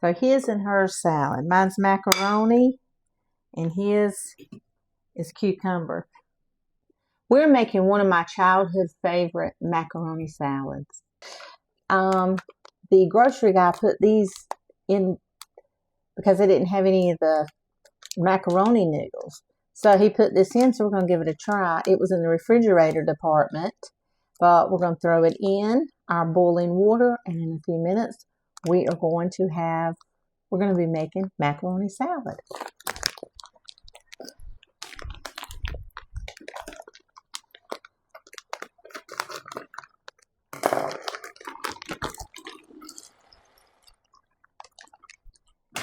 So his and hers salad. Mine's macaroni and his is cucumber. We're making one of my childhood favorite macaroni salads. The grocery guy put these in because they didn't have any of the macaroni noodles. So he put this in, so we're going to give it a try. It was in the refrigerator department, but we're going to throw it in our boiling water, and in a few minutes, we're going to be making macaroni salad.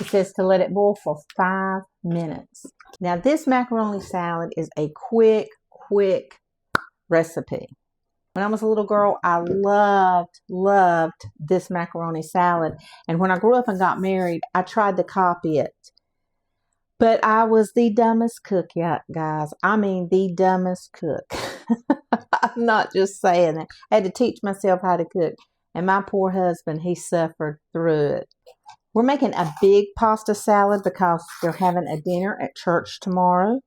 It says to let it boil for 5 minutes. Now this macaroni salad is a quick recipe. When I was a little girl, I loved this macaroni salad. And when I grew up and got married, I tried to copy it. But I was the dumbest cook, guys. I mean, the dumbest cook. I'm not just saying it. I had to teach myself how to cook. And my poor husband, he suffered through it. We're making a big pasta salad because they're having a dinner at church tomorrow.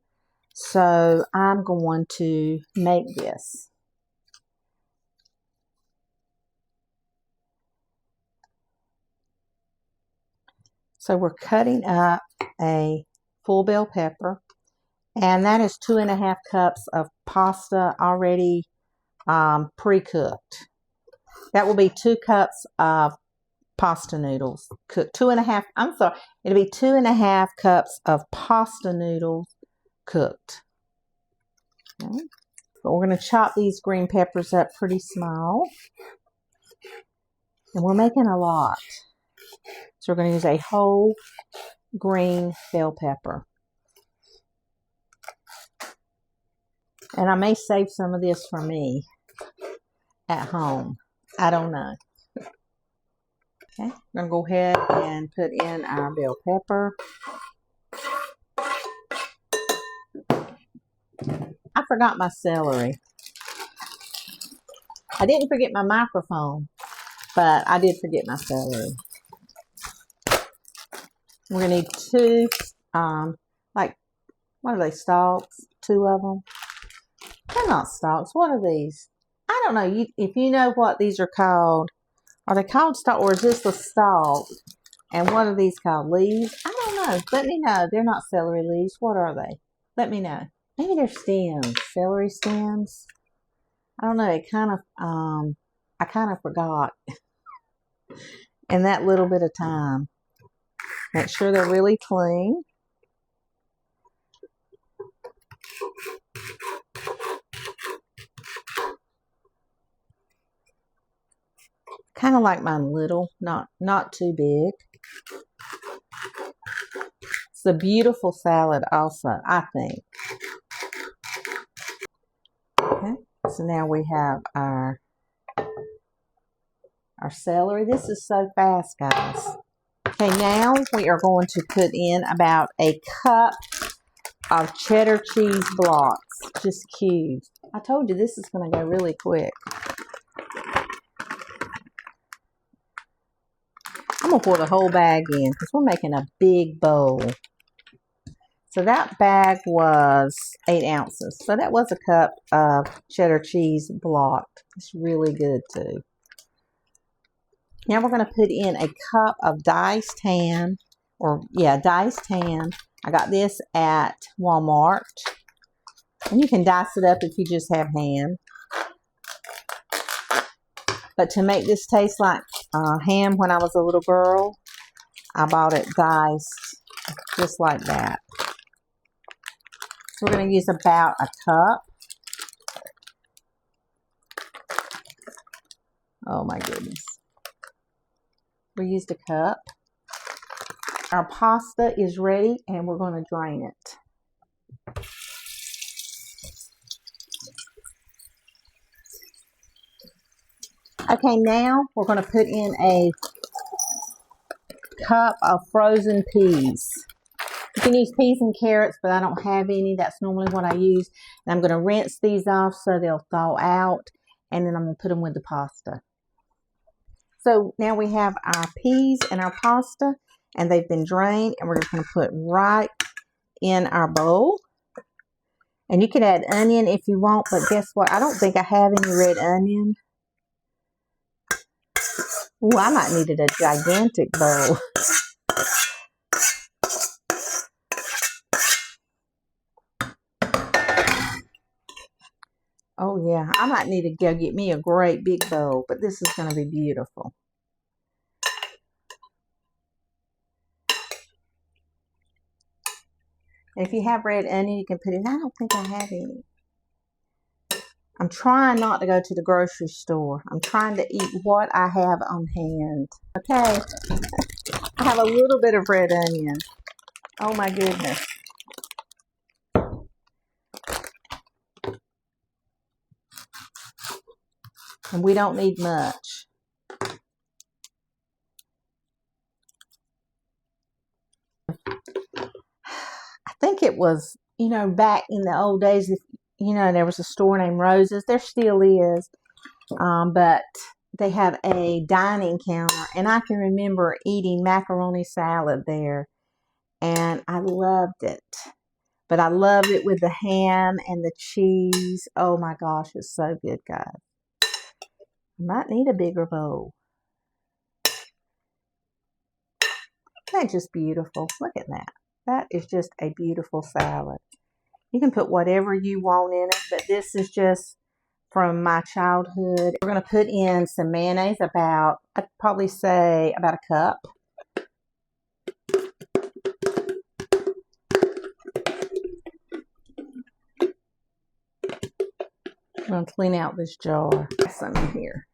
So I'm going to make this. So we're cutting up a full bell pepper. And that is 2.5 cups of pasta already pre-cooked. That will be 2 cups of pasta noodles cooked. It'll be 2.5 cups of pasta noodles cooked. Okay. But we're going to chop these green peppers up pretty small. And we're making a lot. So we're going to use a whole green bell pepper. And I may save some of this for me at home. I don't know. Okay, I'm going to go ahead and put in our bell pepper. I forgot my celery. I didn't forget my microphone, but I did forget my celery. We're going to need 2, what are they, stalks? 2 of them. They're not stalks. What are these? I don't know. If you know what these are called, are they called stalk, or is this the stalk? And what are these called? Leaves? I don't know. Let me know. They're not celery leaves. What are they? Let me know. Maybe they're stems. Celery stems? I don't know. I kind of forgot in that little bit of time. Make sure they're really clean. Kind of like mine little, not too big. It's a beautiful salad also, I think. Okay, so now we have our celery. This is so fast, guys. Okay, now we are going to put in about a cup of cheddar cheese blocks, just cubes. I told you this is going to go really quick. I'm going to pour the whole bag in because we're making a big bowl. So that bag was 8 ounces. So that was a cup of cheddar cheese blocked. It's really good too. Now we're going to put in a cup of diced ham. Diced ham. I got this at Walmart. And you can dice it up if you just have ham. But to make this taste like ham when I was a little girl, I bought it diced just like that. So we're going to use about a cup. Oh my goodness. We used a cup. Our pasta is ready and we're going to drain it. Okay, now we're going to put in a cup of frozen peas. You can use peas and carrots, but I don't have any. That's normally what I use. And I'm going to rinse these off so they'll thaw out. And then I'm going to put them with the pasta. So now we have our peas and our pasta. and they've been drained, and we're just going to put right in our bowl. And you can add onion if you want, but guess what? I don't think I have any red onion. Ooh, I might need a gigantic bowl. Oh yeah, I might need to go get me a great big bowl, but this is going to be beautiful. And if you have red onion, you can put it in. I don't think I have any. I'm trying not to go to the grocery store. I'm trying to eat what I have on hand. Okay, I have a little bit of red onion. Oh my goodness. And we don't need much. I think it was, back in the old days, if there was a store named Rose's. There still is. But they have a dining counter, and I can remember eating macaroni salad there, and I loved it. But I loved it with the ham and the cheese. Oh my gosh, it's so good, guys. Might need a bigger bowl. That's just beautiful. Look at that. That is just a beautiful salad. You can put whatever you want in it, but this is just from my childhood. We're going to put in some mayonnaise, I'd probably say about a cup. I'm going to clean out this jar. Some in here.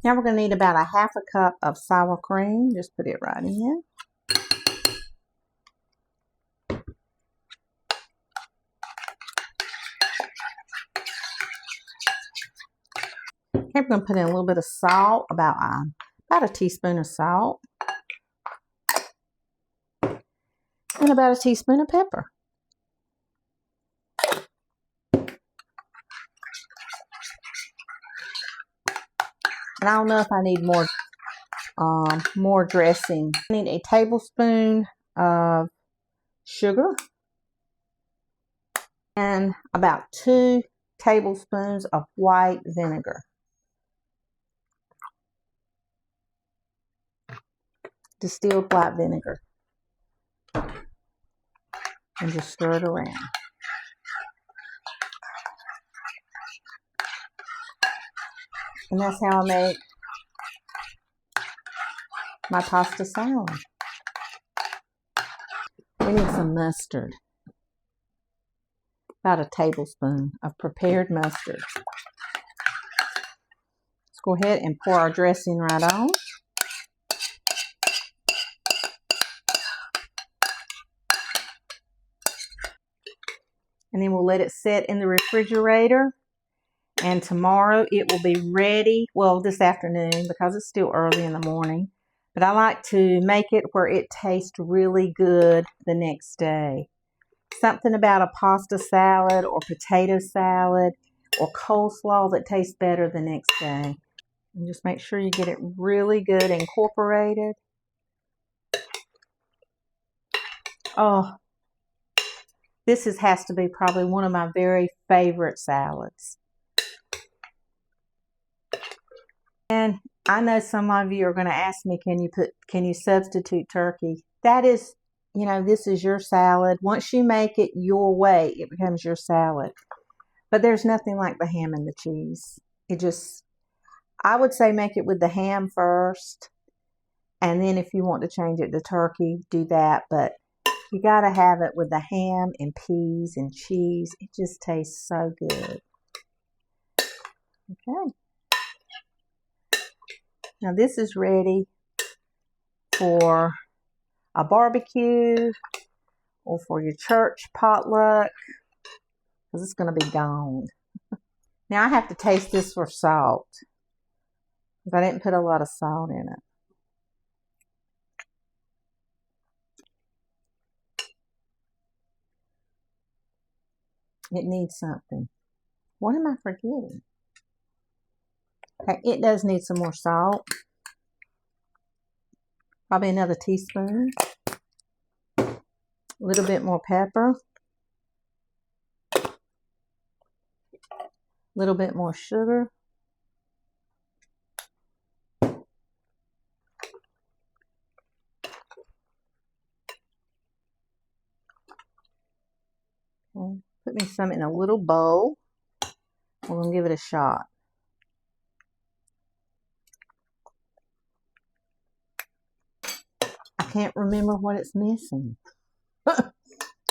Now we're going to need about a half a cup of sour cream. Just put it right in. Okay, we're going to put in a little bit of salt, about a teaspoon of salt. And about a teaspoon of pepper. And I don't know if I need more dressing. I need a tablespoon of sugar and about 2 tablespoons of white vinegar. Distilled white vinegar. And just stir it around. And that's how I make my pasta salad. We need some mustard. About a tablespoon of prepared mustard. Let's go ahead and pour our dressing right on. And then we'll let it sit in the refrigerator. And tomorrow it will be ready. Well, this afternoon, because it's still early in the morning. But I like to make it where it tastes really good the next day. Something about a pasta salad or potato salad or coleslaw that tastes better the next day. And just make sure you get it really good incorporated. Oh, this has to be probably one of my very favorite salads. And I know some of you are going to ask me, can you substitute turkey? That is, this is your salad. Once you make it your way, it becomes your salad. But there's nothing like the ham and the cheese. I would say make it with the ham first. And then if you want to change it to turkey, do that. But you got to have it with the ham and peas and cheese. It just tastes so good. Okay. Now this is ready for a barbecue or for your church potluck, because it's going to be gone. Now I have to taste this for salt, because I didn't put a lot of salt in it. It needs something. What am I forgetting? Okay, it does need some more salt. Probably another teaspoon. A little bit more pepper. A little bit more sugar. Okay. Put me some in a little bowl. We're going to give it a shot. I can't remember what it's missing.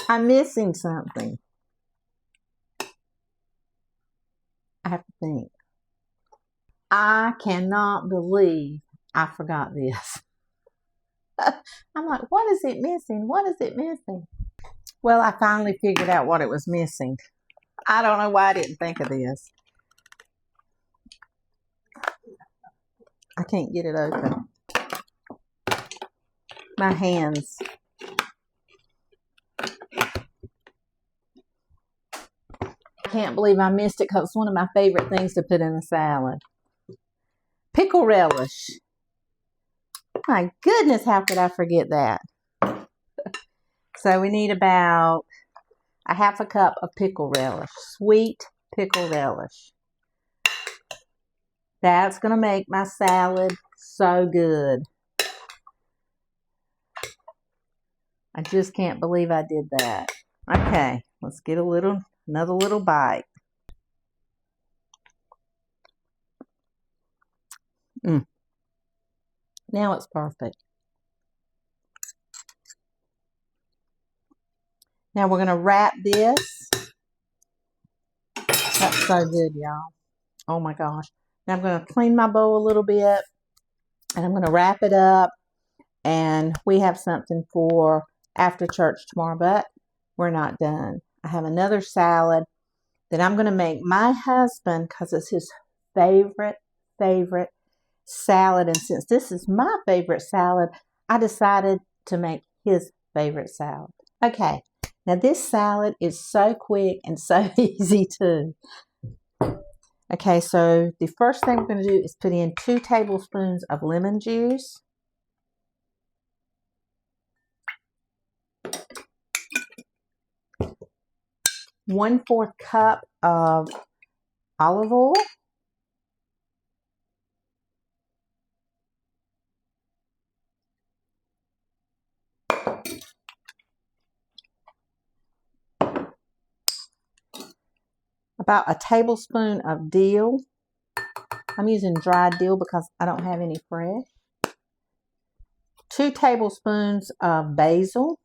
I'm missing something. I have to think. I cannot believe I forgot this. I'm like, what is it missing? What is it missing? Well, I finally figured out what it was missing. I don't know why I didn't think of this. I can't get it open. My hands. I can't believe I missed it because it's one of my favorite things to put in a salad. Pickle relish. My goodness, how could I forget that? So we need about a half a cup of pickle relish. Sweet pickle relish. That's going to make my salad so good. I just can't believe I did that. Okay, let's get another little bite. Now it's perfect. Now we're going to wrap this. That's so good, y'all. Oh my gosh. Now I'm going to clean my bowl a little bit. And I'm going to wrap it up. And we have something for after church tomorrow. But we're not done. I have another salad that I'm going to make my husband, because it's his favorite salad. And since this is my favorite salad, I decided to make his favorite salad. Okay. Now this salad is so quick and so easy too. Okay, so the first thing we're going to do is put in 2 tablespoons of lemon juice. One-fourth cup of olive oil. About a tablespoon of dill. I'm using dried dill because I don't have any fresh. 2 tablespoons of basil.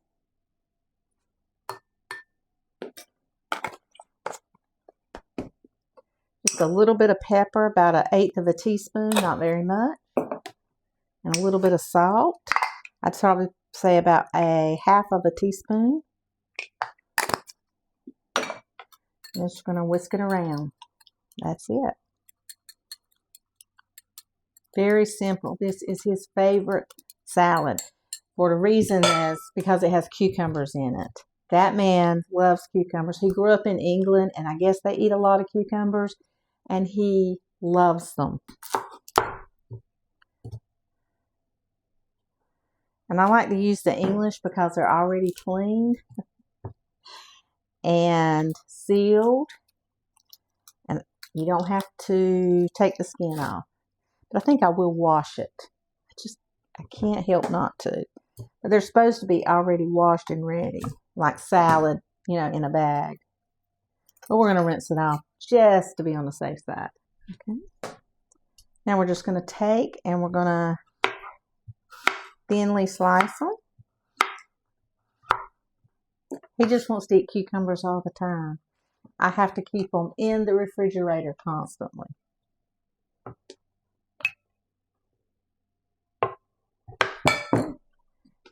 Just a little bit of pepper, about 1/8 of a teaspoon, not very much. And a little bit of salt. I'd probably say about 1/2 of a teaspoon. I'm just going to whisk it around. That's it. Very simple. This is his favorite salad. For the reason is because it has cucumbers in it. That man loves cucumbers. He grew up in England, and I guess they eat a lot of cucumbers, and he loves them. And I like to use the English because they're already cleaned and sealed. And you don't have to take the skin off. But I think I will wash it. I can't help not to. But they're supposed to be already washed and ready. Like salad, in a bag. But we're going to rinse it off just to be on the safe side. Okay. Now we're just going to take and we're going to thinly slice them. He just wants to eat cucumbers all the time. I have to keep them in the refrigerator constantly.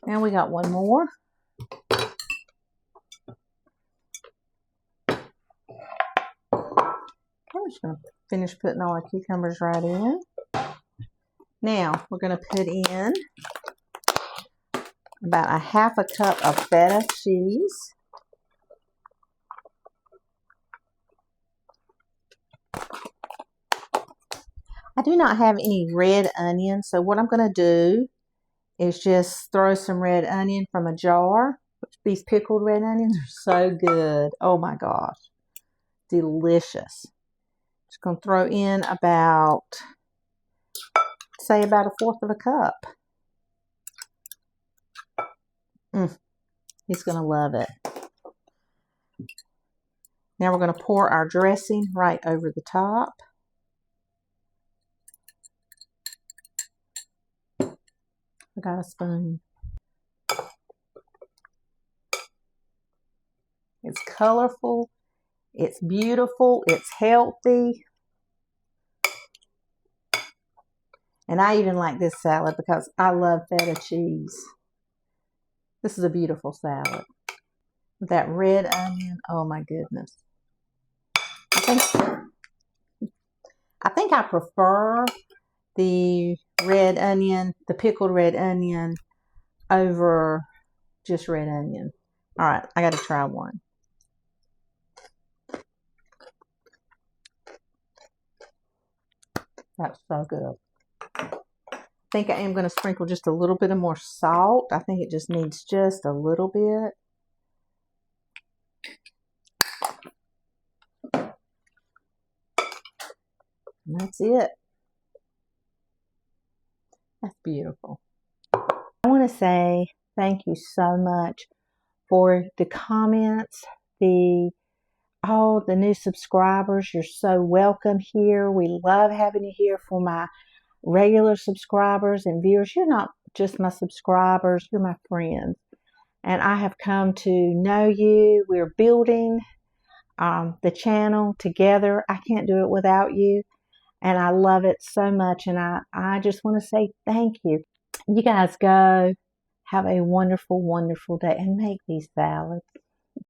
Now we got one more. Okay, I'm just going to finish putting all the cucumbers right in. Now we're going to put in about 1/2 cup of feta cheese. I do not have any red onion, so what I'm going to do is just throw some red onion from a jar. These pickled red onions are so good. Oh my gosh. Delicious. Just going to throw in about, say about 1/4 of a cup. He's going to love it. Now we're going to pour our dressing right over the top. I got a spoon. It's colorful. It's beautiful. It's healthy. And I even like this salad because I love feta cheese. This is a beautiful salad. With that red onion, oh my goodness. I think I prefer the red onion, the pickled red onion over just red onion. All right, I got to try one. That's so good. I think I am going to sprinkle just a little bit of more salt. I think it just needs just a little bit. And that's it. That's beautiful. I want to say thank you so much for the comments, all the new subscribers. You're so welcome here. We love having you here. For my regular subscribers and viewers, you're not just my subscribers, you're my friends. And I have come to know you. We're building the channel together. I can't do it without you. And I love it so much. And I just want to say thank you. You guys go have a wonderful, wonderful day and make these salads.